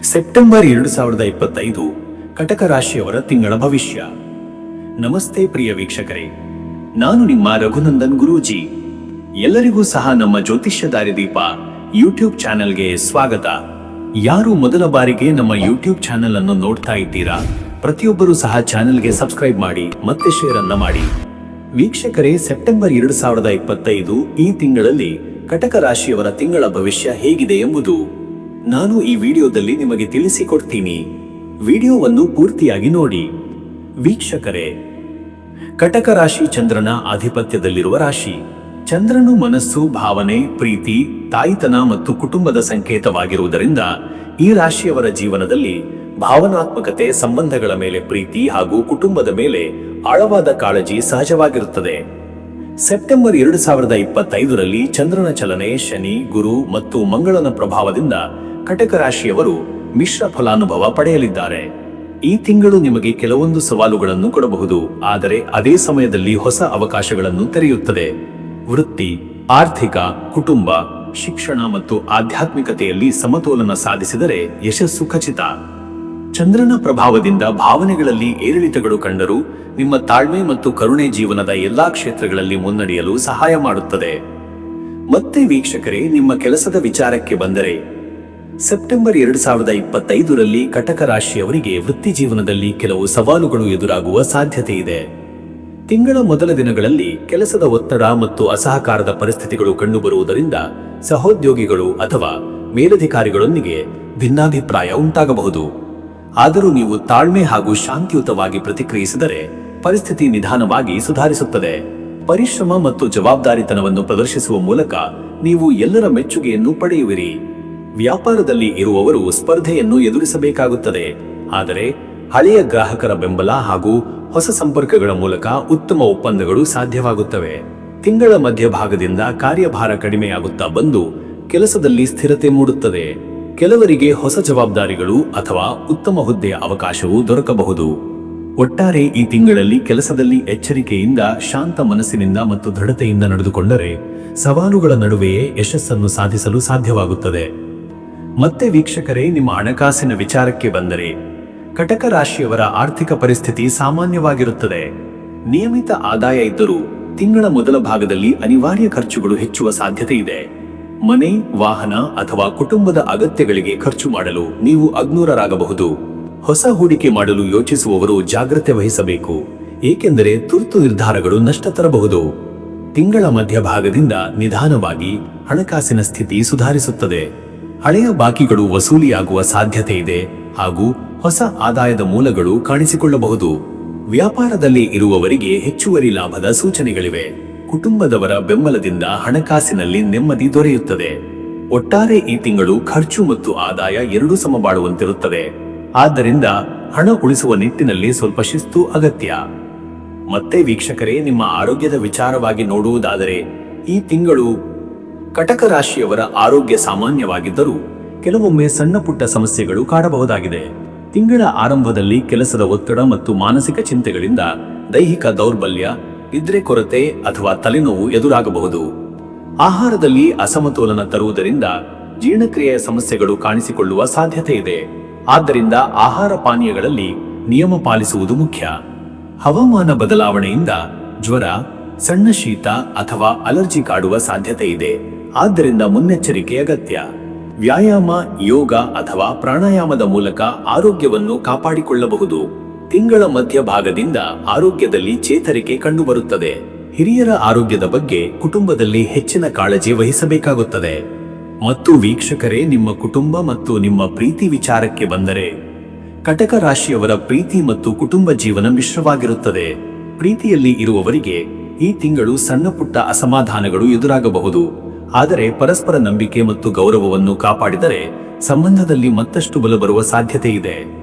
September 2025 ಕಟಕ ರಾಶಿಯವರ ತಿಂಗಳ ಭವಿಷ್ಯ. ನಮಸ್ತೆ ಪ್ರಿಯ ವೀಕ್ಷಕರೇ, ನಾನು ನಿಮ್ಮ ರಘುನಂದನ್ ಗುರೂಜಿ. ಎಲ್ಲರಿಗೂ ಸಹ ನಮ್ಮ ಜ್ಯೋತಿಷ್ಯ ದಾರಿದೀಪ ಯೂಟ್ಯೂಬ್ ಚಾನೆಲ್ಗೆ ಸ್ವಾಗತ. ಯಾರು ಮೊದಲ ಬಾರಿಗೆ ನಮ್ಮ ಯೂಟ್ಯೂಬ್ ಚಾನೆಲ್ ಅನ್ನು ನೋಡ್ತಾ ಇದ್ದೀರಾ, ಪ್ರತಿಯೊಬ್ಬರೂ ಸಹ ಚಾನೆಲ್ಗೆ ಸಬ್ಸ್ಕ್ರೈಬ್ ಮಾಡಿ ಮತ್ತೆ ಶೇರ್ ಅನ್ನ ಮಾಡಿ. ವೀಕ್ಷಕರೇ, ಸೆಪ್ಟೆಂಬರ್ 2025 ಈ ತಿಂಗಳಲ್ಲಿ ಕಟಕ ರಾಶಿಯವರ ತಿಂಗಳ ಭವಿಷ್ಯ ಹೇಗಿದೆ ಎಂಬುದು ನಾನು ಈ ವಿಡಿಯೋದಲ್ಲಿ ನಿಮಗೆ ತಿಳಿಸಿಕೊಡ್ತೀನಿ. ವಿಡಿಯೋವನ್ನು ಪೂರ್ತಿಯಾಗಿ ನೋಡಿ. ವೀಕ್ಷಕರೇ, ಕಟಕ ರಾಶಿ ಚಂದ್ರನ ಆಧಿಪತ್ಯದಲ್ಲಿರುವ ರಾಶಿ. ಚಂದ್ರನು ಮನಸ್ಸು, ಭಾವನೆ, ಪ್ರೀತಿ, ತಾಯಿತನ ಮತ್ತು ಕುಟುಂಬದ ಸಂಕೇತವಾಗಿರುವುದರಿಂದ ಈ ರಾಶಿಯವರ ಜೀವನದಲ್ಲಿ ಭಾವನಾತ್ಮಕತೆ, ಸಂಬಂಧಗಳ ಮೇಲೆ ಪ್ರೀತಿ ಹಾಗೂ ಕುಟುಂಬದ ಮೇಲೆ ಆಳವಾದ ಕಾಳಜಿ ಸಹಜವಾಗಿರುತ್ತದೆ. ಸೆಪ್ಟೆಂಬರ್ 2025ರಲ್ಲಿ ಚಂದ್ರನ ಚಲನೆ, ಶನಿ, ಗುರು ಮತ್ತು ಮಂಗಳನ ಪ್ರಭಾವದಿಂದ ಕಟಕ ರಾಶಿಯವರು ಮಿಶ್ರ ಫಲಾನುಭವ ಪಡೆಯಲಿದ್ದಾರೆ. ಈ ತಿಂಗಳು ನಿಮಗೆ ಕೆಲವೊಂದು ಸವಾಲುಗಳನ್ನು ಕೊಡಬಹುದು, ಆದರೆ ಅದೇ ಸಮಯದಲ್ಲಿ ಹೊಸ ಅವಕಾಶಗಳನ್ನು ತೆರೆಯುತ್ತದೆ. ವೃತ್ತಿ, ಆರ್ಥಿಕ, ಕುಟುಂಬ, ಶಿಕ್ಷಣ ಮತ್ತು ಆಧ್ಯಾತ್ಮಿಕತೆಯಲ್ಲಿ ಸಮತೋಲನ ಸಾಧಿಸಿದರೆ ಯಶಸ್ಸು ಖಚಿತ. ಚಂದ್ರನ ಪ್ರಭಾವದಿಂದ ಭಾವನೆಗಳಲ್ಲಿ ಏರಿಳಿತಗಳು ಕಂಡರೂ ನಿಮ್ಮ ತಾಳ್ಮೆ ಮತ್ತು ಕರುಣೆ ಜೀವನದ ಎಲ್ಲಾ ಕ್ಷೇತ್ರಗಳಲ್ಲಿ ಮುನ್ನಡೆಯಲು ಸಹಾಯ ಮಾಡುತ್ತದೆ. ಮತ್ತೆ ವೀಕ್ಷಕರೇ, ನಿಮ್ಮ ಕೆಲಸದ ವಿಚಾರಕ್ಕೆ ಬಂದರೆ ಸೆಪ್ಟೆಂಬರ್ 2025ರಲ್ಲಿ ಕಟಕ ರಾಶಿಯವರಿಗೆ ವೃತ್ತಿ ಜೀವನದಲ್ಲಿ ಕೆಲವು ಸವಾಲುಗಳು ಎದುರಾಗುವ ಸಾಧ್ಯತೆ ಇದೆ. ತಿಂಗಳ ಮೊದಲ ದಿನಗಳಲ್ಲಿ ಕೆಲಸದ ಒತ್ತಡ ಮತ್ತು ಅಸಹಕಾರದ ಪರಿಸ್ಥಿತಿಗಳು ಕಂಡುಬರುವುದರಿಂದ ಸಹೋದ್ಯೋಗಿಗಳು ಅಥವಾ ಮೇಲಧಿಕಾರಿಗಳೊಂದಿಗೆ ಭಿನ್ನಾಭಿಪ್ರಾಯ ಉಂಟಾಗಬಹುದು. ಆದರೂ ನೀವು ತಾಳ್ಮೆ ಹಾಗೂ ಶಾಂತಿಯುತವಾಗಿ ಪ್ರತಿಕ್ರಿಯಿಸಿದರೆ ಪರಿಸ್ಥಿತಿ ನಿಧಾನವಾಗಿ ಸುಧಾರಿಸುತ್ತದೆ. ಪರಿಶ್ರಮ ಮತ್ತು ಜವಾಬ್ದಾರಿತನವನ್ನು ಪ್ರದರ್ಶಿಸುವ ಮೂಲಕ ನೀವು ಎಲ್ಲರ ಮೆಚ್ಚುಗೆಯನ್ನು ಪಡೆಯುವಿರಿ. ವ್ಯಾಪಾರದಲ್ಲಿ ಇರುವವರು ಸ್ಪರ್ಧೆಯನ್ನು ಎದುರಿಸಬೇಕಾಗುತ್ತದೆ, ಆದರೆ ಹಳೆಯ ಗ್ರಾಹಕರ ಬೆಂಬಲ ಹಾಗೂ ಹೊಸ ಸಂಪರ್ಕಗಳ ಮೂಲಕ ಉತ್ತಮ ಒಪ್ಪಂದಗಳು ಸಾಧ್ಯವಾಗುತ್ತವೆ. ತಿಂಗಳ ಮಧ್ಯಭಾಗದಿಂದ ಕಾರ್ಯಭಾರ ಕಡಿಮೆಯಾಗುತ್ತಾ ಬಂದು ಕೆಲಸದಲ್ಲಿ ಸ್ಥಿರತೆ ಮೂಡುತ್ತದೆ. ಕೆಲವರಿಗೆ ಹೊಸ ಜವಾಬ್ದಾರಿಗಳು ಅಥವಾ ಉತ್ತಮ ಹುದ್ದೆಯ ಅವಕಾಶವು ದೊರಕಬಹುದು. ಒಟ್ಟಾರೆ ಈ ತಿಂಗಳಲ್ಲಿ ಕೆಲಸದಲ್ಲಿ ಎಚ್ಚರಿಕೆಯಿಂದ, ಶಾಂತ ಮನಸ್ಸಿನಿಂದ ಮತ್ತು ದೃಢತೆಯಿಂದ ನಡೆದುಕೊಂಡರೆ ಸವಾಲುಗಳ ನಡುವೆಯೇ ಯಶಸ್ಸನ್ನು ಸಾಧಿಸಲು ಸಾಧ್ಯವಾಗುತ್ತದೆ. ಮತ್ತೆ ವೀಕ್ಷಕರೇ, ನಿಮ್ಮ ಹಣಕಾಸಿನ ವಿಚಾರಕ್ಕೆ ಬಂದರೆ ಕಟಕ ರಾಶಿಯವರ ಆರ್ಥಿಕ ಪರಿಸ್ಥಿತಿ ಸಾಮಾನ್ಯವಾಗಿರುತ್ತದೆ. ನಿಯಮಿತ ಆದಾಯ ಇದ್ದರೂ ತಿಂಗಳ ಮೊದಲ ಭಾಗದಲ್ಲಿ ಅನಿವಾರ್ಯ ಖರ್ಚುಗಳು ಹೆಚ್ಚುವ ಸಾಧ್ಯತೆ ಇದೆ. ಮನೆ, ವಾಹನ ಅಥವಾ ಕುಟುಂಬದ ಅಗತ್ಯಗಳಿಗೆ ಖರ್ಚು ಮಾಡಲು ನೀವು ಅಗ್ನೂರರಾಗಬಹುದು. ಹೊಸ ಹೂಡಿಕೆ ಮಾಡಲು ಯೋಚಿಸುವವರು ಜಾಗ್ರತೆ ವಹಿಸಬೇಕು, ಏಕೆಂದರೆ ತುರ್ತು ನಿರ್ಧಾರಗಳು ನಷ್ಟ ತರಬಹುದು. ತಿಂಗಳ ಮಧ್ಯಭಾಗದಿಂದ ನಿಧಾನವಾಗಿ ಹಣಕಾಸಿನ ಸ್ಥಿತಿ ಸುಧಾರಿಸುತ್ತದೆ. ಹಳೆಯ ಬಾಕಿಗಳು ವಸೂಲಿಯಾಗುವ ಸಾಧ್ಯತೆ ಇದೆ ಹಾಗೂ ಹೊಸ ಆದಾಯದ ಮೂಲಗಳು ಕಾಣಿಸಿಕೊಳ್ಳಬಹುದು. ವ್ಯಾಪಾರದಲ್ಲಿ ಇರುವವರಿಗೆ ಹೆಚ್ಚುವರಿ ಲಾಭದ ಸೂಚನೆಗಳಿವೆ. ಕುಟುಂಬದವರ ಬೆಂಬಲದಿಂದ ಹಣಕಾಸಿನಲ್ಲಿ ನೆಮ್ಮದಿ ದೊರೆಯುತ್ತದೆ. ಒಟ್ಟಾರೆ ಈ ತಿಂಗಳು ಖರ್ಚು ಮತ್ತು ಆದಾಯ ಎರಡೂ ಸಮಬಾಳುವಂತಿರುತ್ತದೆ. ಆದ್ದರಿಂದ ಹಣ ಉಳಿಸುವ ನಿಟ್ಟಿನಲ್ಲಿ ಸ್ವಲ್ಪ ಶಿಸ್ತು ಅಗತ್ಯ. ಮತ್ತೆ ವೀಕ್ಷಕರೇ, ನಿಮ್ಮ ಆರೋಗ್ಯದ ವಿಚಾರವಾಗಿ ನೋಡುವುದಾದರೆ ಈ ತಿಂಗಳು ಕಟಕ ರಾಶಿಯವರ ಆರೋಗ್ಯ ಸಾಮಾನ್ಯವಾಗಿದ್ದರೂ ಕೆಲವೊಮ್ಮೆ ಸಣ್ಣ ಪುಟ್ಟ ಸಮಸ್ಯೆಗಳು ಕಾಡಬಹುದಾಗಿದೆ. ತಿಂಗಳ ಆರಂಭದಲ್ಲಿ ಕೆಲಸದ ಒತ್ತಡ ಮತ್ತು ಮಾನಸಿಕ ಚಿಂತೆಗಳಿಂದ ದೈಹಿಕ ದೌರ್ಬಲ್ಯ, ನಿದ್ರೆ ಕೊರತೆ ಅಥವಾ ತಲೆನೋವು ಎದುರಾಗಬಹುದು. ಆಹಾರದಲ್ಲಿ ಅಸಮತೋಲನ ತರುವುದರಿಂದ ಜೀರ್ಣಕ್ರಿಯೆಯ ಸಮಸ್ಯೆಗಳು ಕಾಣಿಸಿಕೊಳ್ಳುವ ಸಾಧ್ಯತೆ ಇದೆ. ಆದ್ದರಿಂದ ಆಹಾರ ಪಾನೀಯಗಳಲ್ಲಿ ನಿಯಮ ಪಾಲಿಸುವುದು ಮುಖ್ಯ. ಹವಾಮಾನ ಬದಲಾವಣೆಯಿಂದ ಜ್ವರ, ಸಣ್ಣ ಶೀತ ಅಥವಾ ಅಲರ್ಜಿ ಕಾಡುವ ಸಾಧ್ಯತೆ ಇದೆ. ಆದ್ದರಿಂದ ಮುನ್ನೆಚ್ಚರಿಕೆ ಅಗತ್ಯ. ವ್ಯಾಯಾಮ, ಯೋಗ ಅಥವಾ ಪ್ರಾಣಾಯಾಮದ ಮೂಲಕ ಆರೋಗ್ಯವನ್ನು ಕಾಪಾಡಿಕೊಳ್ಳಬಹುದು. ತಿಂಗಳ ಮಧ್ಯಭಾಗದಿಂದ ಆರೋಗ್ಯದಲ್ಲಿ ಚೇತರಿಕೆ ಕಂಡುಬರುತ್ತದೆ. ಹಿರಿಯರ ಆರೋಗ್ಯದ ಬಗ್ಗೆ ಕುಟುಂಬದಲ್ಲಿ ಹೆಚ್ಚಿನ ಕಾಳಜಿ ವಹಿಸಬೇಕಾಗುತ್ತದೆ. ಮತ್ತು ವೀಕ್ಷಕರೇ, ನಿಮ್ಮ ಕುಟುಂಬ ಮತ್ತು ನಿಮ್ಮ ಪ್ರೀತಿ ವಿಚಾರಕ್ಕೆ ಬಂದರೆ ಕಟಕ ರಾಶಿಯವರ ಪ್ರೀತಿ ಮತ್ತು ಕುಟುಂಬ ಜೀವನ ಮಿಶ್ರವಾಗಿರುತ್ತದೆ. ಪ್ರೀತಿಯಲ್ಲಿ ಇರುವವರಿಗೆ ಈ ತಿಂಗಳು ಸಣ್ಣ ಪುಟ್ಟ ಅಸಮಾಧಾನಗಳು ಎದುರಾಗಬಹುದು, ಆದರೆ ಪರಸ್ಪರ ನಂಬಿಕೆ ಮತ್ತು ಗೌರವವನ್ನು ಕಾಪಾಡಿದರೆ ಸಂಬಂಧದಲ್ಲಿ ಮತ್ತಷ್ಟು ಬಲ ಬರುವ ಸಾಧ್ಯತೆ ಇದೆ.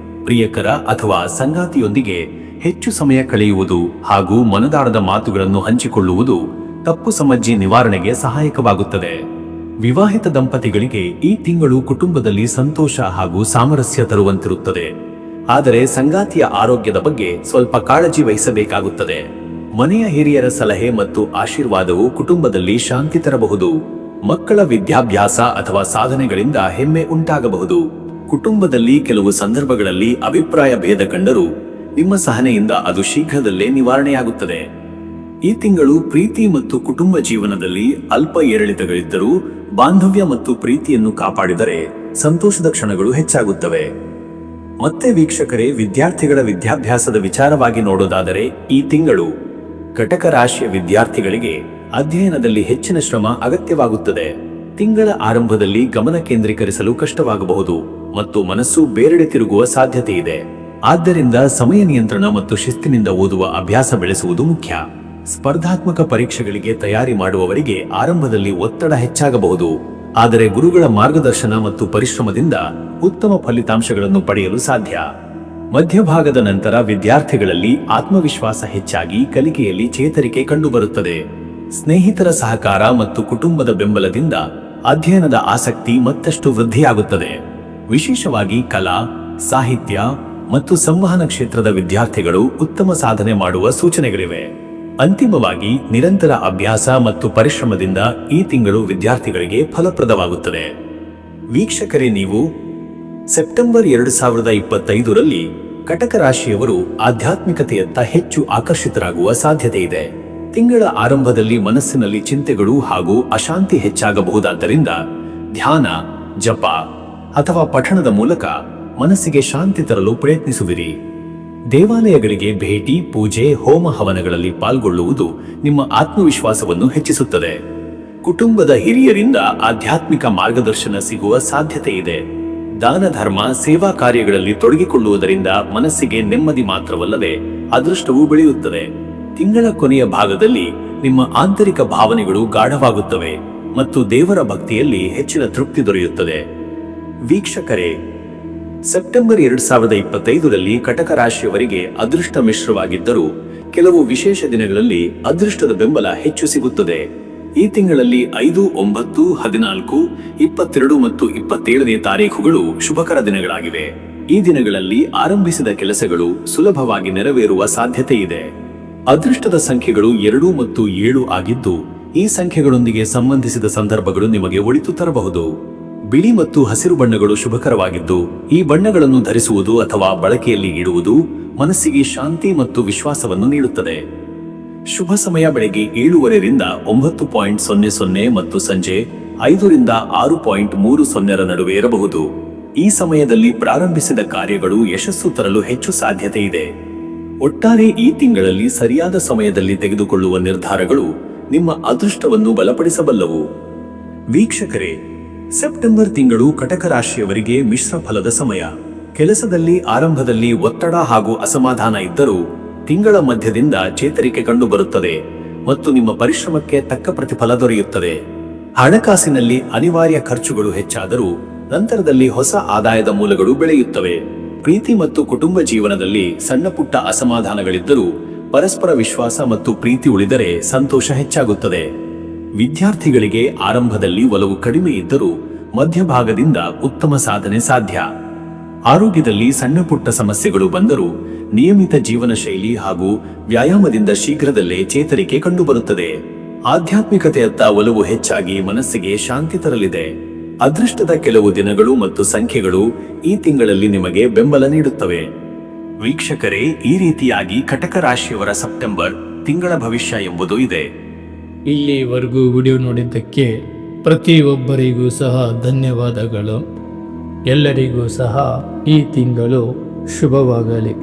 ಪ್ರಿಯಕರ ಅಥವಾ ಸಂಗಾತಿಯೊಂದಿಗೆ ಹೆಚ್ಚು ಸಮಯ ಕಳೆಯುವುದು ಹಾಗೂ ಮನದಾಳದ ಮಾತುಗಳನ್ನು ಹಂಚಿಕೊಳ್ಳುವುದು ತಪ್ಪು ಸಮಜ್ಜಿ ನಿವಾರಣೆಗೆ ಸಹಾಯಕವಾಗುತ್ತದೆ. ವಿವಾಹಿತ ದಂಪತಿಗಳಿಗೆ ಈ ತಿಂಗಳು ಕುಟುಂಬದಲ್ಲಿ ಸಂತೋಷ ಹಾಗೂ ಸಾಮರಸ್ಯ ತರುವಂತಿರುತ್ತದೆ, ಆದರೆ ಸಂಗಾತಿಯ ಆರೋಗ್ಯದ ಬಗ್ಗೆ ಸ್ವಲ್ಪ ಕಾಳಜಿ ವಹಿಸಬೇಕಾಗುತ್ತದೆ. ಮನೆಯ ಹಿರಿಯರ ಸಲಹೆ ಮತ್ತು ಆಶೀರ್ವಾದವು ಕುಟುಂಬದಲ್ಲಿ ಶಾಂತಿ ತರಬಹುದು. ಮಕ್ಕಳ ವಿದ್ಯಾಭ್ಯಾಸ ಅಥವಾ ಸಾಧನೆಗಳಿಂದ ಹೆಮ್ಮೆ ಉಂಟಾಗಬಹುದು. ಕುಟುಂಬದಲ್ಲಿ ಕೆಲವು ಸಂದರ್ಭಗಳಲ್ಲಿ ಅಭಿಪ್ರಾಯ ಭೇದ ಕಂಡರೂ ನಿಮ್ಮ ಸಹನೆಯಿಂದ ಅದು ಶೀಘ್ರದಲ್ಲೇ ನಿವಾರಣೆಯಾಗುತ್ತದೆ. ಈ ತಿಂಗಳು ಪ್ರೀತಿ ಮತ್ತು ಕುಟುಂಬ ಜೀವನದಲ್ಲಿ ಅಲ್ಪ ಏರಿಳಿತಗಳಿದ್ದರೂ ಬಾಂಧವ್ಯ ಮತ್ತು ಪ್ರೀತಿಯನ್ನು ಕಾಪಾಡಿದರೆ ಸಂತೋಷದ ಕ್ಷಣಗಳು ಹೆಚ್ಚಾಗುತ್ತವೆ. ಮತ್ತೆ ವೀಕ್ಷಕರೇ, ವಿದ್ಯಾರ್ಥಿಗಳ ವಿದ್ಯಾಭ್ಯಾಸದ ವಿಚಾರವಾಗಿ ನೋಡೋದಾದರೆ ಈ ತಿಂಗಳು ಕಟಕ ರಾಶಿಯ ವಿದ್ಯಾರ್ಥಿಗಳಿಗೆ ಅಧ್ಯಯನದಲ್ಲಿ ಹೆಚ್ಚಿನ ಶ್ರಮ ಅಗತ್ಯವಾಗುತ್ತದೆ. ತಿಂಗಳ ಆರಂಭದಲ್ಲಿ ಗಮನ ಕೇಂದ್ರೀಕರಿಸಲು ಕಷ್ಟವಾಗಬಹುದು ಮತ್ತು ಮನಸ್ಸು ಬೇರೆಡೆ ತಿರುಗುವ ಸಾಧ್ಯತೆ ಇದೆ. ಆದ್ದರಿಂದ ಸಮಯ ನಿಯಂತ್ರಣ ಮತ್ತು ಶಿಸ್ತಿನಿಂದ ಓದುವ ಅಭ್ಯಾಸ ಬೆಳೆಸುವುದು ಮುಖ್ಯ. ಸ್ಪರ್ಧಾತ್ಮಕ ಪರೀಕ್ಷೆಗಳಿಗೆ ತಯಾರಿ ಮಾಡುವವರಿಗೆ ಆರಂಭದಲ್ಲಿ ಒತ್ತಡ ಹೆಚ್ಚಾಗಬಹುದು, ಆದರೆ ಗುರುಗಳ ಮಾರ್ಗದರ್ಶನ ಮತ್ತು ಪರಿಶ್ರಮದಿಂದ ಉತ್ತಮ ಫಲಿತಾಂಶಗಳನ್ನು ಪಡೆಯಲು ಸಾಧ್ಯ. ಮಧ್ಯಭಾಗದ ನಂತರ ವಿದ್ಯಾರ್ಥಿಗಳಲ್ಲಿ ಆತ್ಮವಿಶ್ವಾಸ ಹೆಚ್ಚಾಗಿ ಕಲಿಕೆಯಲ್ಲಿ ಚೇತರಿಕೆ ಕಂಡುಬರುತ್ತದೆ. ಸ್ನೇಹಿತರ ಸಹಕಾರ ಮತ್ತು ಕುಟುಂಬದ ಬೆಂಬಲದಿಂದ ಅಧ್ಯಯನದ ಆಸಕ್ತಿ ಮತ್ತಷ್ಟು ವೃದ್ಧಿಯಾಗುತ್ತದೆ. ವಿಶೇಷವಾಗಿ ಕಲಾ, ಸಾಹಿತ್ಯ ಮತ್ತು ಸಂವಹನ ಕ್ಷೇತ್ರದ ವಿದ್ಯಾರ್ಥಿಗಳು ಉತ್ತಮ ಸಾಧನೆ ಮಾಡುವ ಸೂಚನೆಗಳಿವೆ. ಅಂತಿಮವಾಗಿ ನಿರಂತರ ಅಭ್ಯಾಸ ಮತ್ತು ಪರಿಶ್ರಮದಿಂದ ಈ ತಿಂಗಳು ವಿದ್ಯಾರ್ಥಿಗಳಿಗೆ ಫಲಪ್ರದವಾಗುತ್ತದೆ. ವೀಕ್ಷಕರೇ, ನೀವು ಸೆಪ್ಟೆಂಬರ್ 2025ರಲ್ಲಿ ಕಟಕ ರಾಶಿಯವರು ಆಧ್ಯಾತ್ಮಿಕತೆಯತ್ತ ಹೆಚ್ಚು ಆಕರ್ಷಿತರಾಗುವ ಸಾಧ್ಯತೆ ಇದೆ. ತಿಂಗಳ ಆರಂಭದಲ್ಲಿ ಮನಸ್ಸಿನಲ್ಲಿ ಚಿಂತೆಗಳು ಹಾಗೂ ಅಶಾಂತಿ ಹೆಚ್ಚಾಗಬಹುದಾದ್ದರಿಂದ ಧ್ಯಾನ, ಜಪ ಅಥವಾ ಪಠಣದ ಮೂಲಕ ಮನಸ್ಸಿಗೆ ಶಾಂತಿ ತರಲು ಪ್ರಯತ್ನಿಸುವಿರಿ. ದೇವಾಲಯಗಳಿಗೆ ಭೇಟಿ, ಪೂಜೆ, ಹೋಮ ಹವನಗಳಲ್ಲಿ ಪಾಲ್ಗೊಳ್ಳುವುದು ನಿಮ್ಮ ಆತ್ಮವಿಶ್ವಾಸವನ್ನು ಹೆಚ್ಚಿಸುತ್ತದೆ. ಕುಟುಂಬದ ಹಿರಿಯರಿಂದ ಆಧ್ಯಾತ್ಮಿಕ ಮಾರ್ಗದರ್ಶನ ಸಿಗುವ ಸಾಧ್ಯತೆ ಇದೆ. ದಾನ ಧರ್ಮ, ಸೇವಾ ಕಾರ್ಯಗಳಲ್ಲಿ ತೊಡಗಿಕೊಳ್ಳುವುದರಿಂದ ಮನಸ್ಸಿಗೆ ನೆಮ್ಮದಿ ಮಾತ್ರವಲ್ಲದೆ ಅದೃಷ್ಟವೂ ಬೆಳೆಯುತ್ತದೆ. ತಿಂಗಳ ಕೊನೆಯ ಭಾಗದಲ್ಲಿ ನಿಮ್ಮ ಆಂತರಿಕ ಭಾವನೆಗಳು ಗಾಢವಾಗುತ್ತವೆ ಮತ್ತು ದೇವರ ಭಕ್ತಿಯಲ್ಲಿ ಹೆಚ್ಚಿನ ತೃಪ್ತಿ ದೊರೆಯುತ್ತದೆ. ವೀಕ್ಷಕರೇ, ಸೆಪ್ಟೆಂಬರ್ 2025ರಲ್ಲಿ ಕಟಕ ರಾಶಿಯವರಿಗೆ ಅದೃಷ್ಟ ಮಿಶ್ರವಾಗಿದ್ದರೂ ಕೆಲವು ವಿಶೇಷ ದಿನಗಳಲ್ಲಿ ಅದೃಷ್ಟದ ಬೆಂಬಲ ಹೆಚ್ಚು ಸಿಗುತ್ತದೆ. ಈ ತಿಂಗಳಲ್ಲಿ 5, 9, 14, 22 ಮತ್ತು 27ನೇ ತಾರೀಖುಗಳು ಶುಭಕರ ದಿನಗಳಾಗಿವೆ. ಈ ದಿನಗಳಲ್ಲಿ ಆರಂಭಿಸಿದ ಕೆಲಸಗಳು ಸುಲಭವಾಗಿ ನೆರವೇರುವ ಸಾಧ್ಯತೆ ಇದೆ. ಅದೃಷ್ಟದ ಸಂಖ್ಯೆಗಳು 2 ಮತ್ತು 7 ಆಗಿದ್ದು, ಈ ಸಂಖ್ಯೆಗಳೊಂದಿಗೆ ಸಂಬಂಧಿಸಿದ ಸಂದರ್ಭಗಳು ನಿಮಗೆ ಒಳಿತು ತರಬಹುದು. ಬಿಳಿ ಮತ್ತು ಹಸಿರು ಬಣ್ಣಗಳು ಶುಭಕರವಾಗಿದ್ದು, ಈ ಬಣ್ಣಗಳನ್ನು ಧರಿಸುವುದು ಅಥವಾ ಬಳಕೆಯಲ್ಲಿ ಇಡುವುದು ಮನಸ್ಸಿಗೆ ಶಾಂತಿ ಮತ್ತು ವಿಶ್ವಾಸವನ್ನು ನೀಡುತ್ತದೆ. ಶುಭ ಸಮಯ ಬೆಳಗ್ಗೆ 7:30ರಿಂದ 9:00 ಮತ್ತು ಸಂಜೆ 5ರಿಂದ 6:30 ನಡುವೆ ಇರಬಹುದು. ಈ ಸಮಯದಲ್ಲಿ ಪ್ರಾರಂಭಿಸಿದ ಕಾರ್ಯಗಳು ಯಶಸ್ಸು ತರಲು ಹೆಚ್ಚು ಸಾಧ್ಯತೆ ಇದೆ. ಒಟ್ಟಾರೆ ಈ ತಿಂಗಳಲ್ಲಿ ಸರಿಯಾದ ಸಮಯದಲ್ಲಿ ತೆಗೆದುಕೊಳ್ಳುವ ನಿರ್ಧಾರಗಳು ನಿಮ್ಮ ಅದೃಷ್ಟವನ್ನು ಬಲಪಡಿಸಬಲ್ಲವು. ವೀಕ್ಷಕರೇ, ಸೆಪ್ಟೆಂಬರ್ ತಿಂಗಳು ಕಟಕ ರಾಶಿಯವರಿಗೆ ಮಿಶ್ರ ಫಲದ ಸಮಯ. ಕೆಲಸದಲ್ಲಿ ಆರಂಭದಲ್ಲಿ ಒತ್ತಡ ಹಾಗೂ ಅಸಮಾಧಾನ ಇದ್ದರೂ ತಿಂಗಳ ಮಧ್ಯದಿಂದ ಚೇತರಿಕೆ ಕಂಡುಬರುತ್ತದೆ ಮತ್ತು ನಿಮ್ಮ ಪರಿಶ್ರಮಕ್ಕೆ ತಕ್ಕ ಪ್ರತಿಫಲ ದೊರೆಯುತ್ತದೆ. ಹಣಕಾಸಿನಲ್ಲಿ ಅನಿವಾರ್ಯ ಖರ್ಚುಗಳು ಹೆಚ್ಚಾದರೂ ನಂತರದಲ್ಲಿ ಹೊಸ ಆದಾಯದ ಮೂಲಗಳು ಬೆಳೆಯುತ್ತವೆ. ಪ್ರೀತಿ ಮತ್ತು ಕುಟುಂಬ ಜೀವನದಲ್ಲಿ ಸಣ್ಣ ಪುಟ್ಟ ಅಸಮಾಧಾನಗಳಿದ್ದರೂ ಪರಸ್ಪರ ವಿಶ್ವಾಸ ಮತ್ತು ಪ್ರೀತಿ ಉಳಿದರೆ ಸಂತೋಷ ಹೆಚ್ಚಾಗುತ್ತದೆ. ವಿದ್ಯಾರ್ಥಿಗಳಿಗೆ ಆರಂಭದಲ್ಲಿ ಒಲವು ಕಡಿಮೆ ಇದ್ದರೂ ಮಧ್ಯಭಾಗದಿಂದ ಉತ್ತಮ ಸಾಧನೆ ಸಾಧ್ಯ. ಆರೋಗ್ಯದಲ್ಲಿ ಸಣ್ಣ ಪುಟ್ಟ ಸಮಸ್ಯೆಗಳು ಬಂದರೂ ನಿಯಮಿತ ಜೀವನ ಶೈಲಿ ಹಾಗೂ ವ್ಯಾಯಾಮದಿಂದ ಶೀಘ್ರದಲ್ಲೇ ಚೇತರಿಕೆ ಕಂಡುಬರುತ್ತದೆ. ಆಧ್ಯಾತ್ಮಿಕತೆಯತ್ತ ಒಲವು ಹೆಚ್ಚಾಗಿ ಮನಸ್ಸಿಗೆ ಶಾಂತಿ ತರಲಿದೆ. ಅದೃಷ್ಟದ ಕೆಲವು ದಿನಗಳು ಮತ್ತು ಸಂಖ್ಯೆಗಳು ಈ ತಿಂಗಳಲ್ಲಿ ನಿಮಗೆ ಬೆಂಬಲ ನೀಡುತ್ತವೆ. ವೀಕ್ಷಕರೇ, ಈ ರೀತಿಯಾಗಿ ಕಟಕ ರಾಶಿಯವರ ಸೆಪ್ಟೆಂಬರ್ ತಿಂಗಳ ಭವಿಷ್ಯ ಎಂಬುದು ಇದೆ. ಇಲ್ಲಿವರೆಗೂ ವಿಡಿಯೋ ನೋಡಿದ್ದಕ್ಕೆ ಪ್ರತಿಯೊಬ್ಬರಿಗೂ ಸಹ ಧನ್ಯವಾದಗಳು. ಎಲ್ಲರಿಗೂ ಸಹ ಈ ತಿಂಗಳು ಶುಭವಾಗಲಿ.